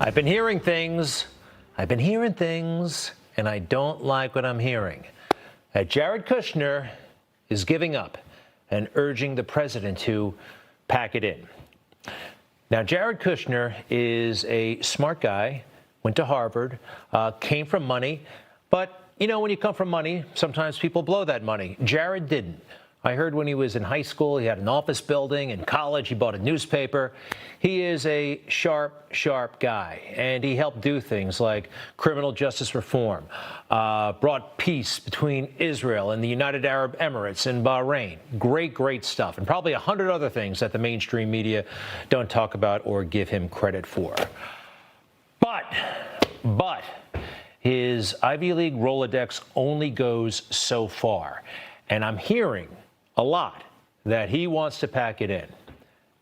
I've been hearing things, and I don't like what I'm hearing. That Jared Kushner is giving up and urging the president to pack it in. Now, Jared Kushner is a smart guy, went to Harvard, came from money, but you know, when you come from money, sometimes people blow that money. Jared didn't. I heard when he was in high school, he had an office building. In college, he bought a newspaper. He is a sharp guy, and he helped do things like criminal justice reform, brought peace between Israel and the United Arab Emirates and Bahrain. Great stuff, and probably 100 other things that the mainstream media don't talk about or give him credit for. But his Ivy League Rolodex only goes so far, and I'm hearing a lot that he wants to pack it in.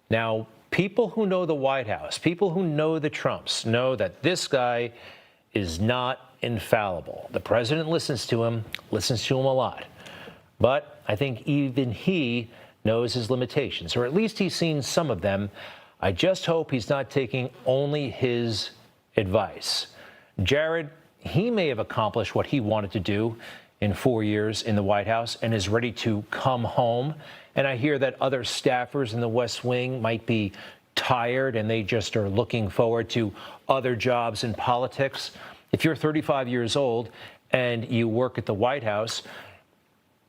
Now, people who know the White House, people who know the Trumps, know that this guy is not infallible. The president listens to him a lot. But I think even he knows his limitations, or at least he's seen some of them. I just hope he's not taking only his advice. Jared, he may have accomplished what he wanted to do in 4 years in the White House and is ready to come home. And I hear that other staffers in the West Wing might be tired and they just are looking forward to other jobs in politics. If you're 35 years old and you work at the White House,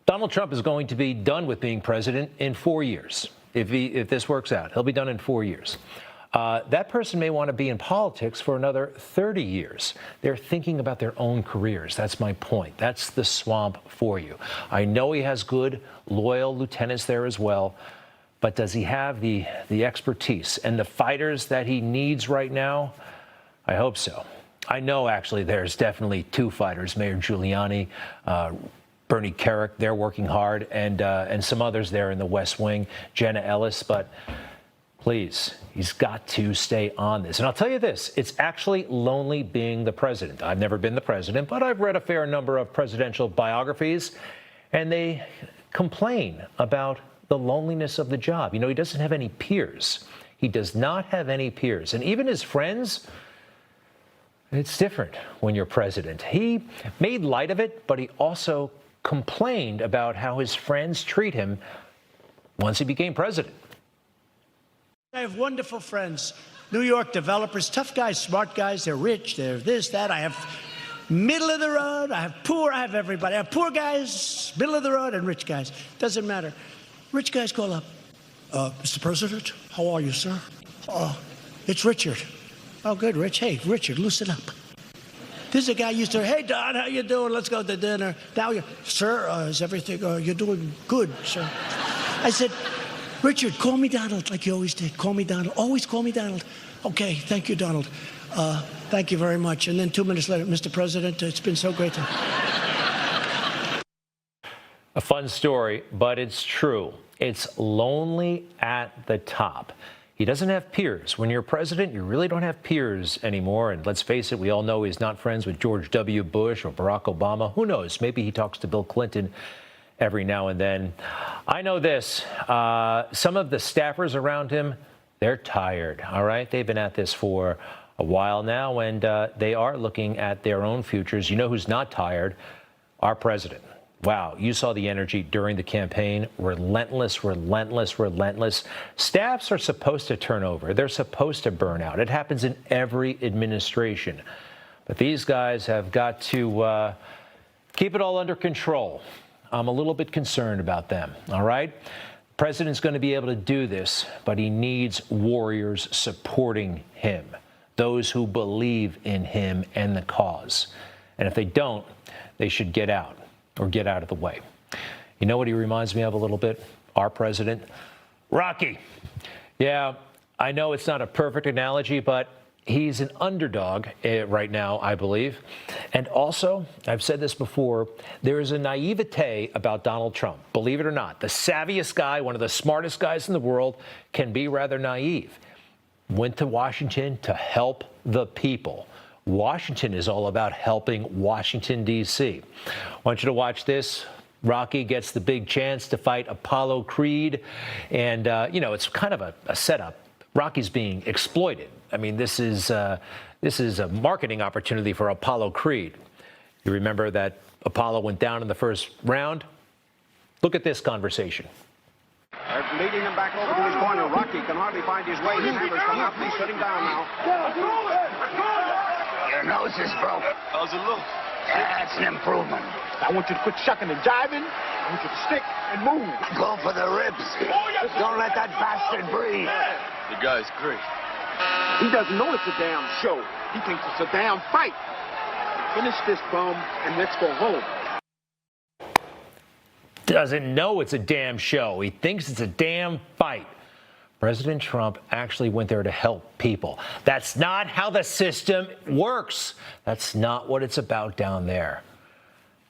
Donald Trump is going to be done with being president in 4 years. If this works out, he'll be done in 4 years. That person may want to be in politics for another 30 years. They're thinking about their own careers. That's my point. That's the swamp for you. I know he has good, loyal lieutenants there as well, but does he have the expertise and the fighters that he needs right now? I hope so. I know, actually, there's definitely two fighters, Mayor Giuliani, Bernie Kerik, they're working hard, and some others there in the West Wing, Jenna Ellis, but please, he's got to stay on this. And I'll tell you this, it's actually lonely being the president. I've never been the president, but I've read a fair number of presidential biographies, and they complain about the loneliness of the job. You know, he doesn't have any peers. He does not have any peers. And even his friends, it's different when you're president. He made light of it, but he also complained about how his friends treat him once he became president. I have wonderful friends, New York developers, tough guys, smart guys. They're rich, they're this, that. I have middle of the road, I have poor, I have everybody. I have poor guys, middle of the road, and rich guys. Doesn't matter. Rich guys call up, Mr. President, how are you, sir? It's Richard. Oh, good, Rich. Hey, Richard, loosen up. This is a guy used to, hey, Don, how you doing? Let's go to dinner. Now you're, sir, is everything, you're doing good, sir. I said, Richard, call me Donald, like you always did. Call me Donald. Always call me Donald. Okay, thank you, Donald. Thank you very much. And then 2 minutes later, Mr. President, it's been so great to... A fun story, but it's true. It's lonely at the top. He doesn't have peers. When you're president, you really don't have peers anymore. And let's face it, we all know he's not friends with George W. Bush or Barack Obama. Who knows? Maybe he talks to Bill Clinton every now and then. I know this, some of the staffers around him, they're tired, all right? They've been at this for a while now, and they are looking at their own futures. You know who's not tired? Our president. Wow, you saw the energy during the campaign. Relentless. Staffs are supposed to turn over. They're supposed to burn out. It happens in every administration. But these guys have got to keep it all under control. I'm a little bit concerned about them, all right? The president's going to be able to do this, but he needs warriors supporting him, those who believe in him and the cause. And if they don't, they should get out or get out of the way. You know what he reminds me of a little bit? Our president, Rocky. Yeah, I know it's not a perfect analogy, but he's an underdog right now, I believe. And also, I've said this before, there is a naivete about Donald Trump. Believe it or not, the savviest guy, one of the smartest guys in the world, can be rather naive. Went to Washington to help the people. Washington is all about helping Washington, D.C. I want you to watch this. Rocky gets the big chance to fight Apollo Creed. And, you know, it's kind of a setup. Rocky's being exploited I mean, this is a marketing opportunity for Apollo Creed. You remember that Apollo went down in the first round? Look at this conversation. They're leading him back over to his corner. Rocky can hardly find his way. His hammer's coming up. He's shutting down now. Your nose is broke. How's it look? That's an improvement. I want you to quit shucking and jiving. I want you to stick and move. Go for the ribs. Don't let that bastard breathe. The guy's great. He doesn't know it's a damn show. He thinks it's a damn fight. Finish this bum and let's go home. Doesn't know it's a damn show. He thinks it's a damn fight. President Trump actually went there to help people. That's not how the system works. That's not what it's about down there.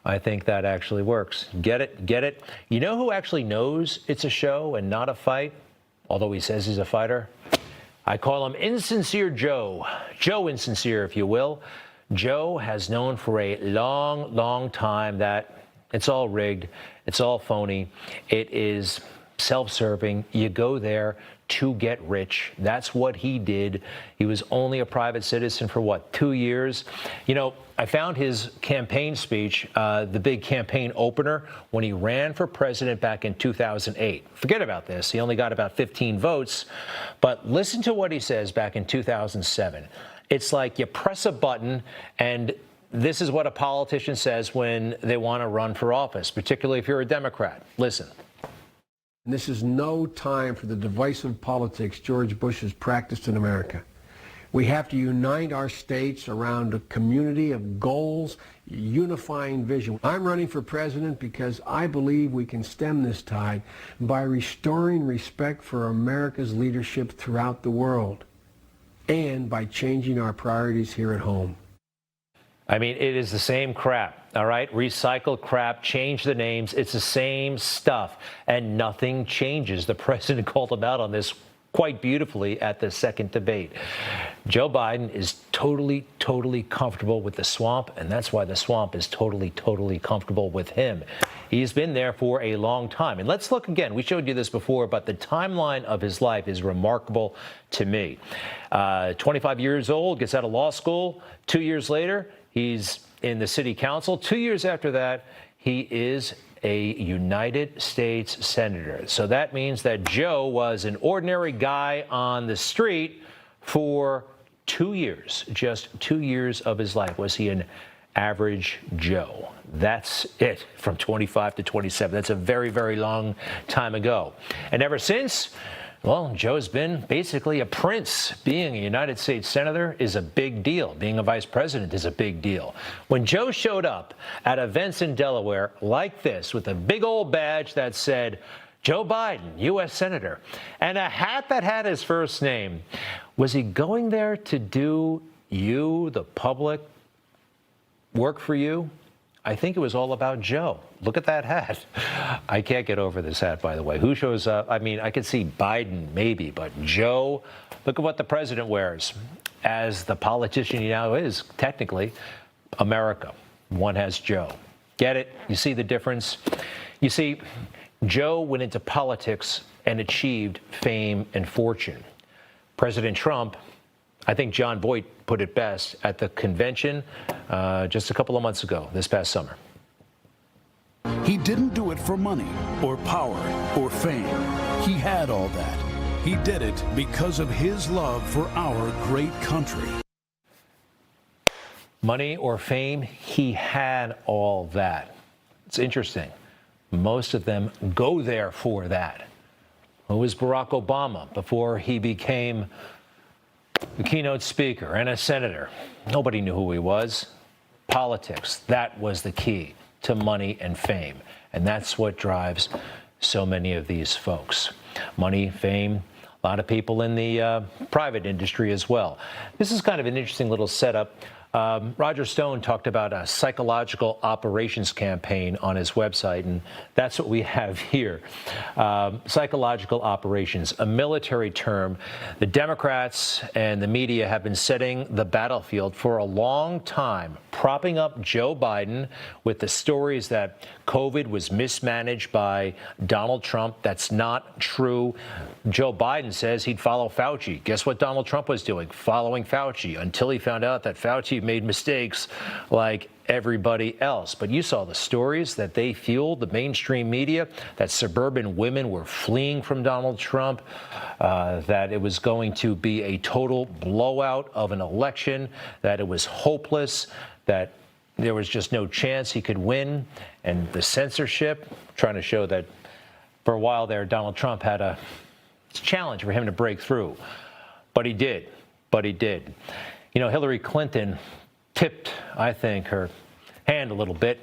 I think that actually works. Get it? Get it? You know who actually knows it's a show and not a fight, although he says he's a fighter? I call him Insincere Joe. Joe Insincere, if you will. Joe has known for a long, long time that it's all rigged. It's all phony. It is self-serving. You go there to get rich. That's what he did. He was only a private citizen for, what, 2 years? You know, I found his campaign speech, the big campaign opener, when he ran for president back in 2008. Forget about this. He only got about 15 votes. But listen to what he says back in 2007. It's like you press a button, and this is what a politician says when they want to run for office, particularly if you're a Democrat. Listen. This is no time for the divisive politics George Bush has practiced in America. We have to unite our states around a community of goals, unifying vision. I'm running for president because I believe we can stem this tide by restoring respect for America's leadership throughout the world and by changing our priorities here at home. I mean, it is the same crap, all right? Recycled crap, change the names. It's the same stuff, and nothing changes. The president called him out on this quite beautifully at the second debate. Joe Biden is totally, totally comfortable with the swamp, and that's why the swamp is totally, totally comfortable with him. He's been there for a long time. And let's look again. We showed you this before, but the timeline of his life is remarkable to me. 25 years old, gets out of law school. 2 years later, he's in the city council. 2 years after that, he is a United States senator. So that means that Joe was an ordinary guy on the street for 2 years. Just 2 years of his life was he an average Joe. That's it, from 25 to 27. That's a very, very long time ago. And ever since, well, Joe's been basically a prince. Being a United States senator is a big deal. Being a vice president is a big deal. When Joe showed up at events in Delaware like this with a big old badge that said, Joe Biden, U.S. Senator, and a hat that had his first name, was he going there to do you, the public, work for you? I think it was all about Joe. Look at that hat. I can't get over this hat, by the way. Who shows up? I mean, I could see Biden maybe, but Joe, look at what the president wears. As the politician he now is, technically, America. One has Joe. Get it? You see the difference? You see, Joe went into politics and achieved fame and fortune. President Trump, I think John Boyd put it best at the convention just a couple of months ago, this past summer. He didn't do it for money or power or fame. He had all that. He did it because of his love for our great country. Money or fame, he had all that. It's interesting. Most of them go there for that. Who was Barack Obama before he became the keynote speaker and a senator? Nobody knew who he was. Politics, that was the key to money and fame. And that's what drives so many of these folks. Money, fame, a lot of people in the private industry as well. This is kind of an interesting little setup. Roger Stone talked about a psychological operations campaign on his website, and that's what we have here. Psychological operations, a military term. The Democrats and the media have been setting the battlefield for a long time, propping up Joe Biden with the stories that COVID was mismanaged by Donald Trump. That's not true. Joe Biden says he'd follow Fauci. Guess what Donald Trump was doing? Following Fauci until he found out that Fauci made mistakes like everybody else. But you saw the stories that they fueled, the mainstream media, that suburban women were fleeing from Donald Trump, that it was going to be a total blowout of an election, that it was hopeless, that there was just no chance he could win, and the censorship trying to show that for a while there, Donald Trump had a challenge for him to break through. But he did. You know, Hillary Clinton tipped, I think, her hand a little bit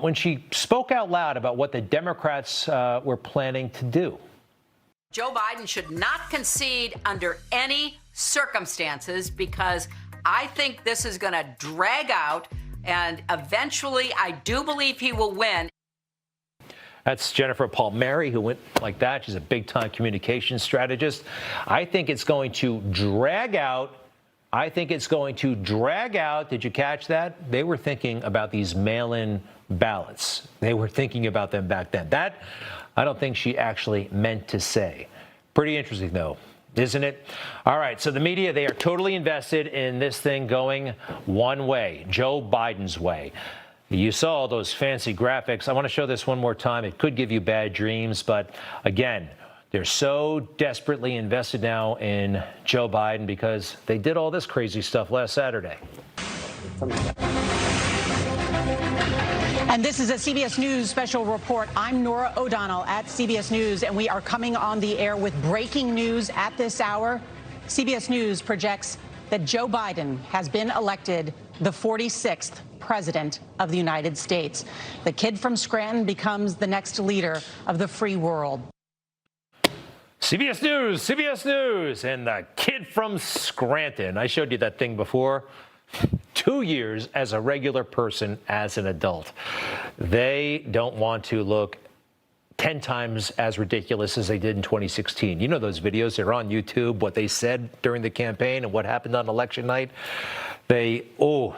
when she spoke out loud about what the Democrats were planning to do. Joe Biden should not concede under any circumstances, because I think this is going to drag out, and eventually I do believe he will win. That's Jennifer Palmieri, who went like that. She's a big-time communications strategist. I think it's going to drag out. Did you catch that? They were thinking about these mail-in ballots. They were thinking about them back then. That, I don't think she actually meant to say. Pretty interesting, though, isn't it? All right, so the media, they are totally invested in this thing going one way, Joe Biden's way. You saw those fancy graphics. I want to show this one more time. It could give you bad dreams, but again, they're so desperately invested now in Joe Biden because they did all this crazy stuff last Saturday. And this is a CBS News special report. I'm Norah O'Donnell at CBS News, and we are coming on the air with breaking news at this hour. CBS News projects that Joe Biden has been elected the 46th president of the United States. The kid from Scranton becomes the next leader of the free world. CBS News, and the kid from Scranton. I showed you that thing before. 2 years as a regular person, as an adult. They don't want to look 10 times as ridiculous as they did in 2016. You know those videos, they're on YouTube, what they said during the campaign and what happened on election night. The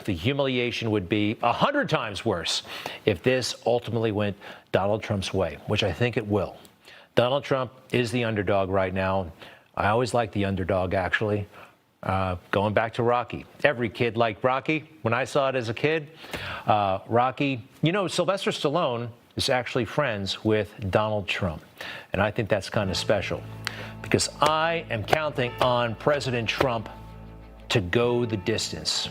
humiliation would be 100 times worse if this ultimately went Donald Trump's way, which I think it will. Donald Trump is the underdog right now. I always like the underdog, actually. Going back to Rocky. Every kid liked Rocky. When I saw it as a kid, Rocky, you know, Sylvester Stallone is actually friends with Donald Trump. And I think that's kind of special because I am counting on President Trump to go the distance.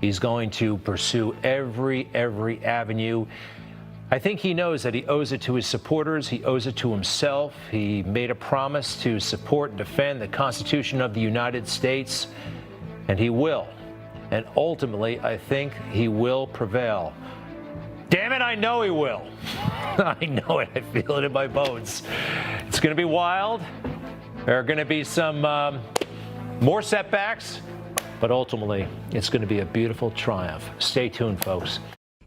He's going to pursue every avenue. I think he knows that he owes it to his supporters. He owes it to himself. He made a promise to support and defend the Constitution of the United States, and he will. And ultimately, I think he will prevail. Damn it, I know he will. I know it. I feel it in my bones. It's going to be wild. There are going to be some more setbacks, but ultimately, it's going to be a beautiful triumph. Stay tuned, folks.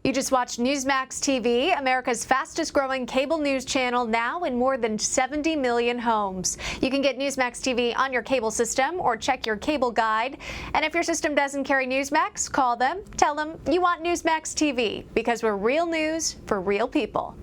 You just watched Newsmax TV, America's fastest growing cable news channel, now in more than 70 million homes. You can get Newsmax TV on your cable system or check your cable guide. And if your system doesn't carry Newsmax, call them, tell them you want Newsmax TV, because we're real news for real people.